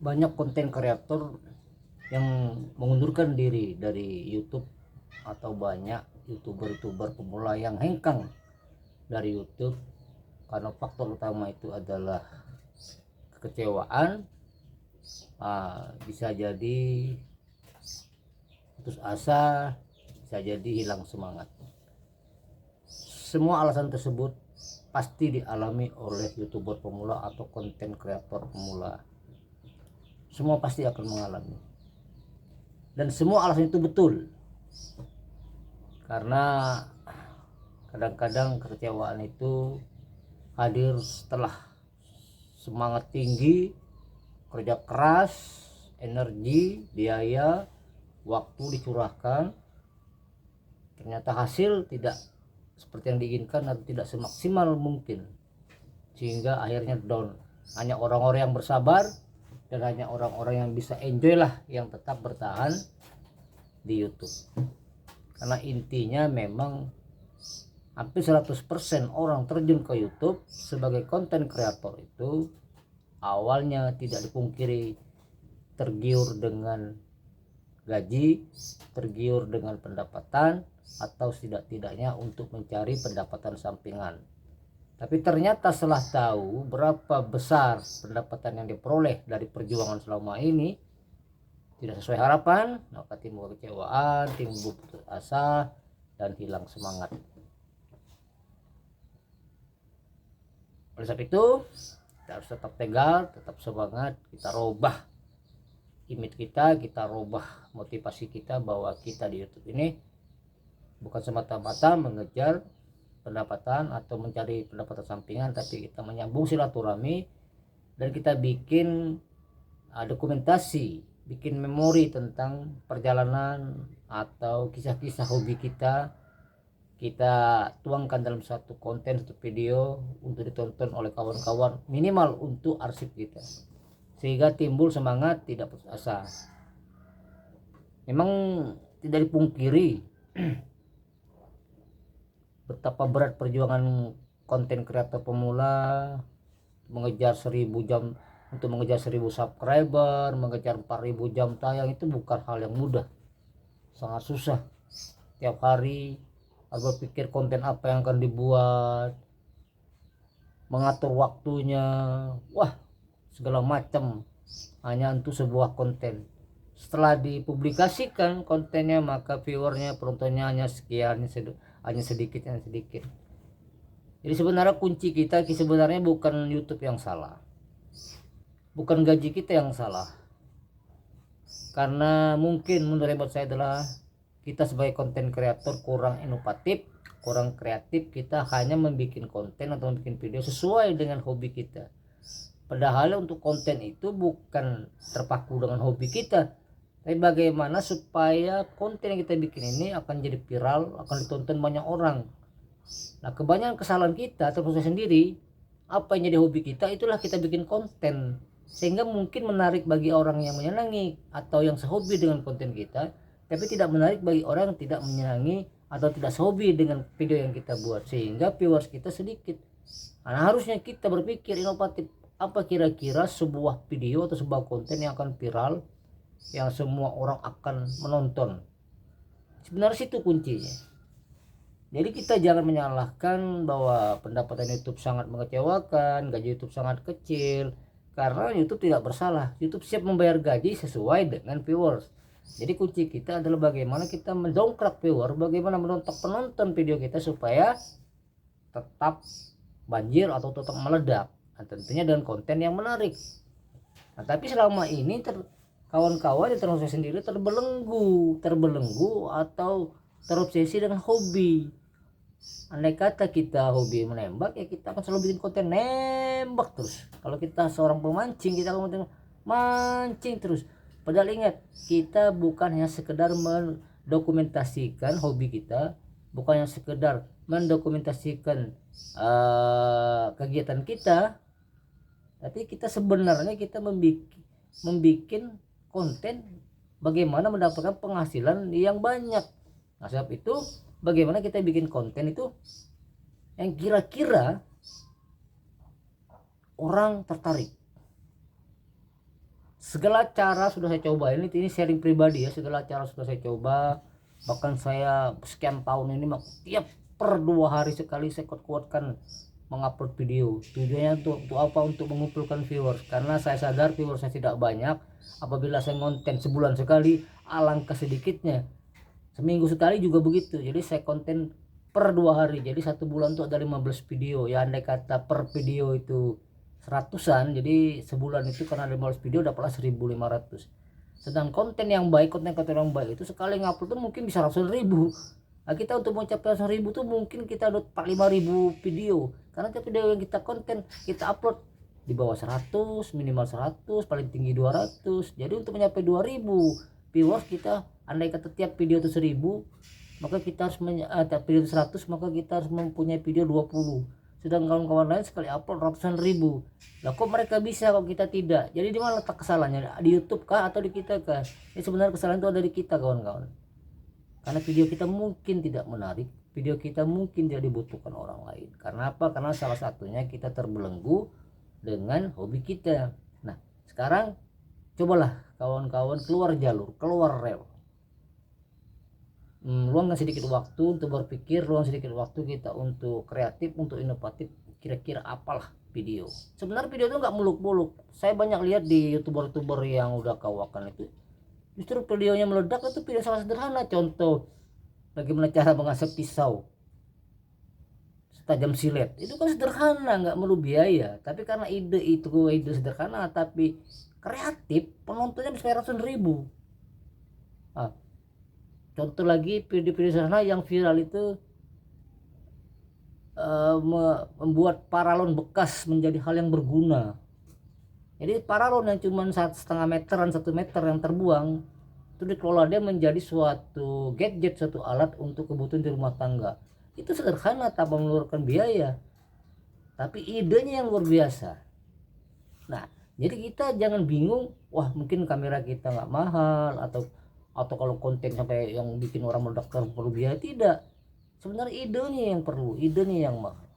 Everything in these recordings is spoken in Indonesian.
banyak konten kreator yang mengundurkan diri dari YouTube, atau banyak youtuber pemula yang hengkang dari YouTube karena faktor utama itu adalah kekecewaan, bisa jadi putus asa, bisa jadi hilang semangat. Semua alasan tersebut pasti dialami oleh youtuber pemula atau konten kreator pemula. Semua pasti akan mengalami, dan semua alasan itu betul, karena kadang-kadang kekecewaan itu hadir setelah semangat tinggi, kerja keras, energi, biaya, waktu dicurahkan, ternyata hasil tidak seperti yang diinginkan atau tidak semaksimal mungkin, sehingga akhirnya down. Hanya orang-orang yang bersabar dan hanya orang-orang yang bisa enjoy lah yang tetap bertahan di YouTube. Karena intinya memang hampir 100% orang terjun ke YouTube sebagai konten kreator itu awalnya tidak dipungkiri tergiur dengan gaji, tergiur dengan pendapatan, atau setidak-tidaknya untuk mencari pendapatan sampingan. Tapi ternyata setelah tahu berapa besar pendapatan yang diperoleh dari perjuangan selama ini tidak sesuai harapan, maka timbul kekecewaan, timbul putus asa, dan hilang semangat. Oleh sebab itu, kita harus tetap tegar, tetap semangat, kita robah image kita robah motivasi kita bahwa kita di YouTube ini bukan semata-mata mengejar pendapatan atau mencari pendapatan sampingan, tapi kita menyambung silaturahmi dan kita bikin dokumentasi, bikin memori tentang perjalanan atau kisah-kisah hobi kita tuangkan dalam satu konten, satu video untuk ditonton oleh kawan-kawan, minimal untuk arsip kita, sehingga timbul semangat, tidak putus asa. Memang tidak dipungkiri betapa berat perjuangan konten kreator pemula mengejar 1000 jam, untuk mengejar 1000 subscriber, mengejar 4000 jam tayang, itu bukan hal yang mudah, sangat susah. Tiap hari harus berpikir konten apa yang akan dibuat, mengatur waktunya, wah segala macam hanya untuk sebuah konten. Setelah dipublikasikan kontennya, maka viewernya, penontonnya hanya sekian, hanya sedikit. Jadi sebenarnya kunci kita sebenarnya bukan YouTube yang salah, bukan gaji kita yang salah, karena mungkin menurut saya adalah kita sebagai konten kreator kurang inovatif, kurang kreatif. Kita hanya membuat konten atau membuat video sesuai dengan hobi kita, padahal untuk konten itu bukan terpaku dengan hobi kita, tapi bagaimana supaya konten yang kita bikin ini akan jadi viral, akan ditonton banyak orang. Nah, kebanyakan kesalahan kita terus sendiri, apa yang jadi hobi kita itulah kita bikin konten, sehingga mungkin menarik bagi orang yang menyenangi atau yang sehobi dengan konten kita, tapi tidak menarik bagi orang yang tidak menyenangi atau tidak sehobi dengan video yang kita buat, sehingga viewers kita sedikit. Nah, harusnya kita berpikir inovatif, apa kira-kira sebuah video atau sebuah konten yang akan viral, yang semua orang akan menonton. Sebenarnya situ kuncinya. Jadi kita jangan menyalahkan bahwa pendapatan YouTube sangat mengecewakan, gaji YouTube sangat kecil, karena YouTube tidak bersalah. YouTube siap membayar gaji sesuai dengan viewers. Jadi kunci kita adalah bagaimana kita mendongkrak viewer, bagaimana menonton penonton video kita supaya tetap banjir atau tetap meledak. Nah, tentunya dengan konten yang menarik. Nah, tapi selama ini kawan-kawan yang termasuk saya sendiri terbelenggu atau terobsesi dengan hobi. Andai kata kita hobi menembak, ya kita akan selalu bikin konten nembak terus. Kalau kita seorang pemancing, kita akan mancing terus. Padahal ingat, kita bukan hanya sekedar mendokumentasikan hobi kita, bukan hanya sekedar mendokumentasikan kegiatan kita, tapi kita sebenarnya kita membuat konten bagaimana mendapatkan penghasilan yang banyak. Nah, sebab itu bagaimana kita bikin konten itu yang kira-kira orang tertarik. segala cara sudah saya coba, ini sharing pribadi ya, segala cara sudah saya coba, bahkan saya sekian tahun ini tiap per 2 hari sekali saya kuat-kuatkan mengupload video. Tujuannya untuk apa? Untuk mengumpulkan viewers, karena saya sadar viewers saya tidak banyak. Apabila saya konten sebulan sekali, alangkah sedikitnya. Seminggu sekali juga begitu, jadi saya konten per 2 hari, jadi 1 bulan tuh ada 15 video ya, andai kata per video itu seratusan, jadi sebulan itu karena ada 15 video dapatlah 1.500. Sedang konten yang baik, konten yang baik itu sekali ngupload tuh mungkin bisa ratusan ribu. Nah, kita untuk mencapai 1.000 tuh mungkin kita udah 45.000 video, karena tiap video yang kita konten kita upload di bawah 100, minimal 100, paling tinggi 200. Jadi untuk mencapai 2.000 viewers kita, andai kata tiap video itu 1.000, maka kita harus tiap video 100, maka kita harus mempunyai video 20. Sedang kawan-kawan lain sekali upload ratusan ribu. Lah kok mereka bisa, kok kita tidak? Jadi di mana letak kesalahannya? Di YouTube kah atau di kita kah? Ini sebenarnya kesalahan itu ada di kita, kawan-kawan. Karena video kita mungkin tidak menarik, video kita mungkin tidak dibutuhkan orang lain. Karena apa? Karena salah satunya kita terbelenggu dengan hobi kita. Nah, sekarang cobalah kawan-kawan keluar jalur, keluar rel. Luangkan sedikit waktu untuk berpikir, luang sedikit waktu kita untuk kreatif, untuk inovatif. Kira-kira apalah video. Sebenarnya video itu nggak muluk-muluk. Saya banyak lihat di youtuber-youtuber yang udah kawakan itu, justru videonya meledak itu video sangat sederhana. Contoh bagaimana cara mengasap pisau tajam silet, itu kan sederhana, nggak perlu biaya. Tapi karena ide sederhana tapi kreatif, penontonnya bisa ratusan ribu. Contoh lagi video-video sederhana yang viral itu membuat paralon bekas menjadi hal yang berguna. Jadi paralon yang cuma 1,5 meteran, 1 meter yang terbuang itu dikelola dia menjadi suatu gadget, suatu alat untuk kebutuhan di rumah tangga. Itu sederhana tanpa mengeluarkan biaya, tapi idenya yang luar biasa. Nah, jadi kita jangan bingung, wah mungkin kamera kita nggak mahal, atau kalau konten sampai yang bikin orang meledak perlu biaya. Tidak, sebenarnya idenya yang perlu, idenya yang mahal.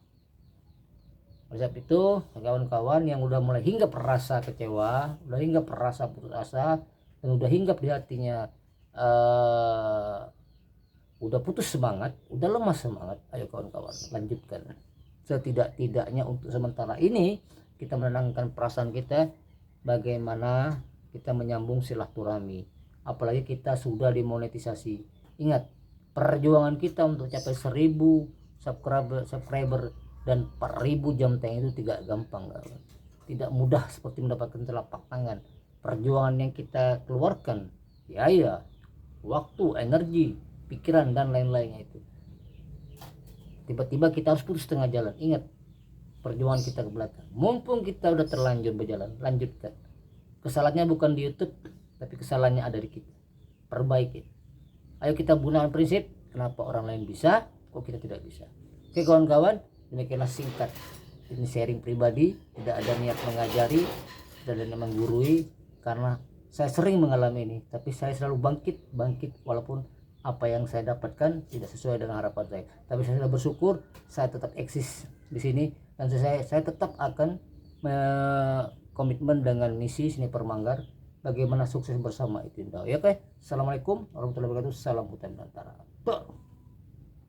Oleh sebab itu kawan-kawan yang udah mulai hinggap rasa kecewa, udah hinggap rasa putus asa, dan udah hinggap di hatinya udah putus semangat, udah lemah semangat, ayo kawan-kawan lanjutkan. Setidak-tidaknya untuk sementara ini kita menenangkan perasaan kita, bagaimana kita menyambung silaturahmi. Apalagi kita sudah dimonetisasi. Ingat, perjuangan kita untuk capai 1.000 subscriber dan 4.000 jam tayang itu tidak gampang, tidak mudah seperti mendapatkan telapak tangan. Perjuangan yang kita keluarkan, biaya, waktu, energi, pikiran dan lain-lainnya itu. Tiba-tiba kita harus putus tengah jalan. Ingat, perjuangan kita ke belakang. Mumpung kita udah terlanjur berjalan, lanjutkan. Kesalahannya bukan di YouTube, tapi kesalahannya ada di kita. Perbaiki. Ayo kita gunakan prinsip, kenapa orang lain bisa, kok kita tidak bisa. Oke kawan-kawan, demikianlah singkat. Ini sharing pribadi, tidak ada niat mengajari, tidak ada niat menggurui, karena saya sering mengalami ini, tapi saya selalu bangkit walaupun apa yang saya dapatkan tidak sesuai dengan harapan saya. Tapi saya sudah bersyukur, saya tetap eksis di sini, dan saya tetap akan komitmen dengan misi Sniper Manggar, bagaimana sukses bersama itu indah. Ya, oke. Assalamualaikum warahmatullahi wabarakatuh. Salam hutan Nusantara.